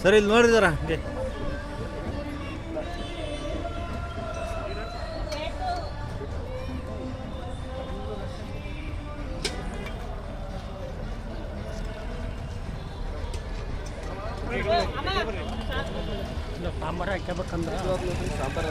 Sir ಇಲ್ಲಿ ನೋಡಿದಾರ ಹಂಗೆ ಸಾಂಬಾರು ಹಾಕ್ಬೇಕಂದ್ರೆ ಸಾಂಬಾರು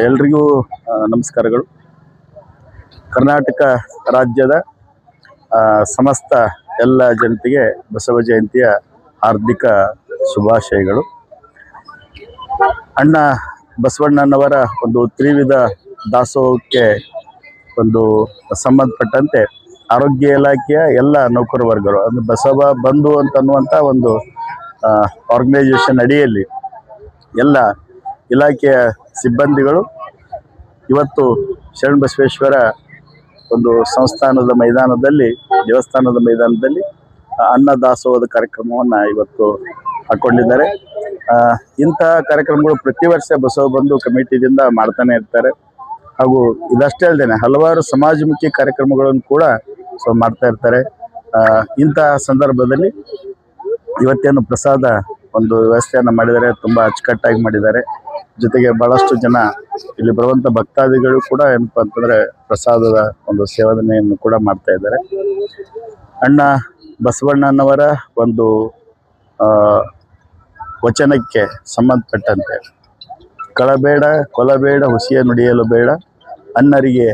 ಎಲ್ರಿಗೂ ನಮಸ್ಕಾರಗಳು. ಕರ್ನಾಟಕ ರಾಜ್ಯದ ಸಮಸ್ತ ಎಲ್ಲ ಜನತೆಗೆ ಬಸವ ಜಯಂತಿಯ ಹಾರ್ದಿಕ ಶುಭಾಶಯಗಳು. ಅಣ್ಣ ಬಸವಣ್ಣನವರ ಒಂದು ತ್ರಿವಿಧ ದಾಸೋಹಕ್ಕೆ ಒಂದು ಸಂಬಂಧಪಟ್ಟಂತೆ ಆರೋಗ್ಯ ಇಲಾಖೆಯ ಎಲ್ಲ ನೌಕರ ವರ್ಗರು ಅದು ಬಸವ ಬಂಧು ಅಂತನ್ನುವಂಥ ಒಂದು ಆರ್ಗನೈಸೇಷನ್ ಅಡಿಯಲ್ಲಿ ಎಲ್ಲ ಇಲಾಖೆಯ ಸಿಬ್ಬಂದಿಗಳು ಇವತ್ತು ಶರಣಬಸವೇಶ್ವರ ಒಂದು ಸಂಸ್ಥಾನದ ಮೈದಾನದಲ್ಲಿ ದೇವಸ್ಥಾನದ ಮೈದಾನದಲ್ಲಿ ಅನ್ನದಾಸೋಹದ ಕಾರ್ಯಕ್ರಮವನ್ನು ಇವತ್ತು ಹಾಕ್ಕೊಂಡಿದ್ದಾರೆ. ಇಂತಹ ಕಾರ್ಯಕ್ರಮಗಳು ಪ್ರತಿ ವರ್ಷ ಬಸವ ಬಂಧು ಕಮಿಟಿಯಿಂದ ಮಾಡ್ತಾನೆ ಇರ್ತಾರೆ. ಹಾಗೂ ಇದಷ್ಟೇ ಅಲ್ಲದೆ ಹಲವಾರು ಸಮಾಜಮುಖಿ ಕಾರ್ಯಕ್ರಮಗಳನ್ನು ಕೂಡ ಮಾಡ್ತಾ ಇರ್ತಾರೆ. ಇಂತಹ ಸಂದರ್ಭದಲ್ಲಿ ಇವತ್ತೇನು ಪ್ರಸಾದ ಒಂದು ವ್ಯವಸ್ಥೆಯನ್ನು ಮಾಡಿದ್ದಾರೆ, ತುಂಬ ಅಚ್ಚುಕಟ್ಟಾಗಿ ಮಾಡಿದ್ದಾರೆ. ಜೊತೆಗೆ ಭಾಳಷ್ಟು ಜನ ಇಲ್ಲಿ ಬರುವಂಥ ಭಕ್ತಾದಿಗಳು ಕೂಡ ಏನಪ್ಪ ಅಂತಂದರೆ ಪ್ರಸಾದದ ಒಂದು ಸೇವನೆಯನ್ನು ಕೂಡ ಮಾಡ್ತಾ ಇದ್ದಾರೆ. ಅಣ್ಣ ಬಸವಣ್ಣನವರ ಒಂದು ವಚನಕ್ಕೆ ಸಂಬಂಧಪಟ್ಟಂತೆ ಕಳಬೇಡ ಕೊಲಬೇಡ ಹುಸಿಯ ನುಡಿಯಲು ಬೇಡ, ಅನ್ನರಿಗೆ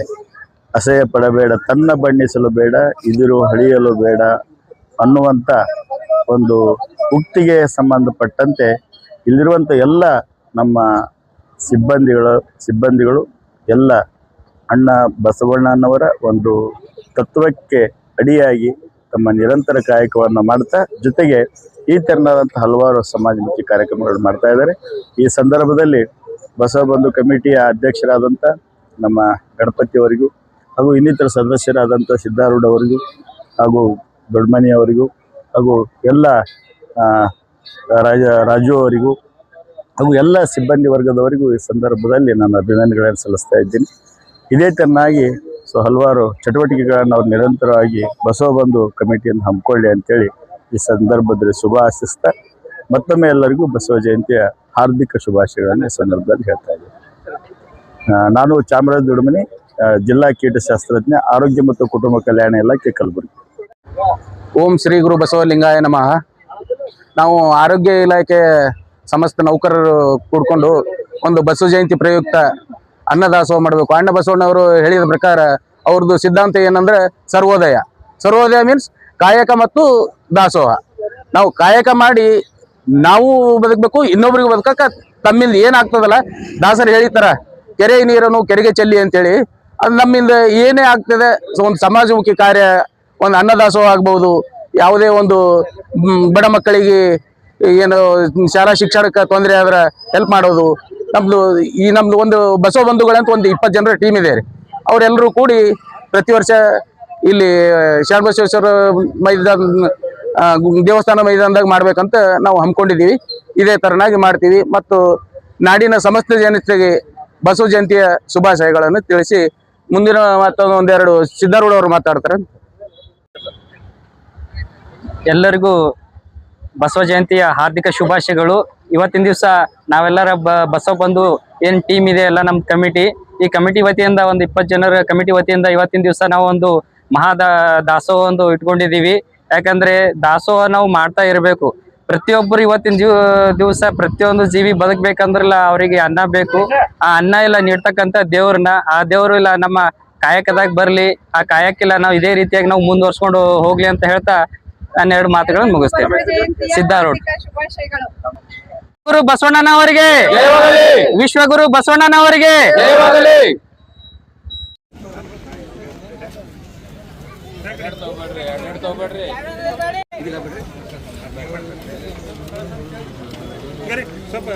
ಅಸಹ್ಯ ಪಡಬೇಡ, ತನ್ನ ಬಣ್ಣಿಸಲು ಬೇಡ, ಇದಿರು ಹಳಿಯಲು ಬೇಡ ಅನ್ನುವಂಥ ಒಂದು ಉಕ್ತಿಗೆ ಸಂಬಂಧಪಟ್ಟಂತೆ ಇಲ್ಲಿರುವಂಥ ಎಲ್ಲ ನಮ್ಮ ಸಿಬ್ಬಂದಿಗಳು ಎಲ್ಲ ಅಣ್ಣ ಬಸವಣ್ಣನವರ ಒಂದು ತತ್ವಕ್ಕೆ ಅಡಿಯಾಗಿ ತಮ್ಮ ನಿರಂತರ ಕಾಯಕವನ್ನು ಮಾಡ್ತಾ ಜೊತೆಗೆ ಈ ತೆರನಾದಂಥ ಹಲವಾರು ಸಮಾಜಮುಖಿ ಕಾರ್ಯಕ್ರಮಗಳು ಮಾಡ್ತಾ ಇದ್ದಾರೆ. ಈ ಸಂದರ್ಭದಲ್ಲಿ ಬಸವ ಬಂಧು ಕಮಿಟಿಯ ಅಧ್ಯಕ್ಷರಾದಂಥ ನಮ್ಮ ಗಣಪತಿಯವರಿಗೂ ಹಾಗೂ ಇನ್ನಿತರ ಸದಸ್ಯರಾದಂಥ ಸಿದ್ದಾರೂಢ ಅವರಿಗೂ ಹಾಗೂ ದೊಡ್ಡಮನಿಯವರಿಗೂ ಹಾಗೂ ಎಲ್ಲ ರಾಜು ಅವರಿಗೂ ಹಾಗೂ ಎಲ್ಲ ಸಿಬ್ಬಂದಿ ವರ್ಗದವರಿಗೂ ಈ ಸಂದರ್ಭದಲ್ಲಿ ನಾನು ಅಭಿನಂದನೆಗಳನ್ನು ಸಲ್ಲಿಸ್ತಾ ಇದ್ದೀನಿ. ಇದೇ ತೆರನಾಗಿ ಹಲವಾರು ಚಟುವಟಿಕೆಗಳನ್ನು ಅವ್ರು ನಿರಂತರವಾಗಿ ಬಸವ ಬಂಧು ಕಮಿಟಿಯನ್ನು ಹಮ್ಮಿಕೊಳ್ಳಿ ಅಂತೇಳಿ ಈ ಸಂದರ್ಭದಲ್ಲಿ ಶುಭ ಆಶಿಸ್ತಾ ಮತ್ತೊಮ್ಮೆ ಎಲ್ಲರಿಗೂ ಬಸವ ಜಯಂತಿಯ ಹಾರ್ದಿಕ ಶುಭಾಶಯಗಳನ್ನು ಈ ಸಂದರ್ಭದಲ್ಲಿ ಹೇಳ್ತಾ ಇದ್ದೀನಿ. ನಾನು ಚಾಮರಾಜ ದೊಡ್ಡಮನಿ, ಜಿಲ್ಲಾ ಕೀಟಶಾಸ್ತ್ರಜ್ಞ, ಆರೋಗ್ಯ ಮತ್ತು ಕುಟುಂಬ ಕಲ್ಯಾಣ ಇಲಾಖೆ, ಕಲಬುರಗಿ. ಓಂ ಶ್ರೀ ಗುರು ಬಸವಲಿಂಗಾಯ ನಮಃ. ನಾವು ಆರೋಗ್ಯ ಇಲಾಖೆ ಸಮಸ್ತ ನೌಕರರು ಕೂಡ್ಕೊಂಡು ಒಂದು ಬಸವ ಜಯಂತಿ ಪ್ರಯುಕ್ತ ಅನ್ನದಾಸೋಹ ಮಾಡಬೇಕು. ಅಣ್ಣ ಬಸವಣ್ಣವರು ಹೇಳಿದ ಪ್ರಕಾರ ಅವ್ರದ್ದು ಸಿದ್ಧಾಂತ ಏನಂದ್ರೆ ಸರ್ವೋದಯ ಮೀನ್ಸ್ ಕಾಯಕ ಮತ್ತು ದಾಸೋಹ. ನಾವು ಕಾಯಕ ಮಾಡಿ ನಾವು ಬದುಕಬೇಕು, ಇನ್ನೊಬ್ರಿಗೆ ಬದುಕಕ್ಕೆ ತಮ್ಮಿಂದ ಏನಾಗ್ತದಲ್ಲ, ದಾಸರು ಹೇಳಿತಾರ ಕೆರೆ ನೀರನ್ನು ಕೆರೆಗೆ ಚೆಲ್ಲಿ ಅಂತೇಳಿ, ಅದು ನಮ್ಮಿಂದ ಏನೇ ಆಗ್ತದೆ ಒಂದು ಸಮಾಜಮುಖಿ ಕಾರ್ಯ, ಒಂದು ಅನ್ನದಾಸೋಹ ಆಗ್ಬಹುದು, ಯಾವುದೇ ಒಂದು ಬಡ ಮಕ್ಕಳಿಗೆ ಏನು ಶಾಲಾ ಶಿಕ್ಷಣಕ್ಕೆ ತೊಂದರೆ ಆದ್ರೆ ಹೆಲ್ಪ್ ಮಾಡೋದು. ನಮ್ದು ಒಂದು ಬಸವ ಬಂಧುಗಳಂತ ಒಂದು 20 ಜನರ ಟೀಮ್ ಇದೆ ರೀ. ಅವರೆಲ್ಲರೂ ಕೂಡಿ ಪ್ರತಿ ವರ್ಷ ಇಲ್ಲಿ ಶರಣಬಸವೇಶ್ವರ ದೇವಸ್ಥಾನ ಮೈದಾನದಾಗ ಮಾಡ್ಬೇಕಂತ ನಾವು ಹಮ್ಮಿಕೊಂಡಿದ್ದೀವಿ. ಇದೇ ತರನಾಗಿ ಮಾಡ್ತೀವಿ ಮತ್ತು ನಾಡಿನ ಸಮಸ್ತ ಜನತೆಗೆ ಬಸವ ಜಯಂತಿಯ ಶುಭಾಶಯಗಳನ್ನು ತಿಳಿಸಿ ಮುಂದಿನ ಒಂದೆರಡು ಸಿದ್ದಾರೂಢ ಅವರು ಮಾತಾಡ್ತಾರೆ. ಎಲ್ಲರಿಗೂ ಬಸವ ಜಯಂತಿಯ ಹಾರ್ದಿಕ ಶುಭಾಶಯಗಳು. ಇವತ್ತಿನ ದಿವಸ ನಾವೆಲ್ಲರ ಬಸವ ಬಂಧು ಏನು ಟೀಮ್ ಇದೆ ಎಲ್ಲ ನಮ್ಮ ಕಮಿಟಿ, ಈ ಕಮಿಟಿ ವತಿಯಿಂದ ಒಂದು 20 ಜನರ ಕಮಿಟಿ ವತಿಯಿಂದ ಇವತ್ತಿನ ದಿವಸ ನಾವು ಒಂದು ದಾಸೋಹ ಒಂದು ಇಟ್ಕೊಂಡಿದೀವಿ. ಯಾಕಂದ್ರೆ ದಾಸೋಹ ನಾವು ಮಾಡ್ತಾ ಇರಬೇಕು. ಪ್ರತಿಯೊಬ್ಬರು ಇವತ್ತಿನ ದಿವಸ ಪ್ರತಿಯೊಂದು ಜೀವಿ ಬದುಕ್ಬೇಕಂದ್ರಲ್ಲ ಅವರಿಗೆ ಅನ್ನ ಬೇಕು. ಆ ಅನ್ನ ಎಲ್ಲ ನೀಡ್ತಕ್ಕಂಥ ದೇವ್ರನ್ನ, ಆ ದೇವ್ರು ಇಲ್ಲ ನಮ್ಮ ಕಾಯಕದಾಗ ಬರ್ಲಿ, ಆ ಕಾಯಕ್ಕೆಲ್ಲ ನಾವು ಇದೇ ರೀತಿಯಾಗಿ ನಾವು ಮುಂದುವರ್ಸ್ಕೊಂಡು ಹೋಗ್ಲಿ ಅಂತ ಹೇಳ್ತಾ ನಾನು 2 ಮಾತುಗಳನ್ನು ಮುಗಿಸ್ತೇನೆ. ಸಿದ್ಧಾರೂಢ. ಗುರು ಬಸವಣ್ಣನವರಿಗೆ, ವಿಶ್ವಗುರು ಬಸವಣ್ಣನವರಿಗೆ. ಸ್ವಲ್ಪ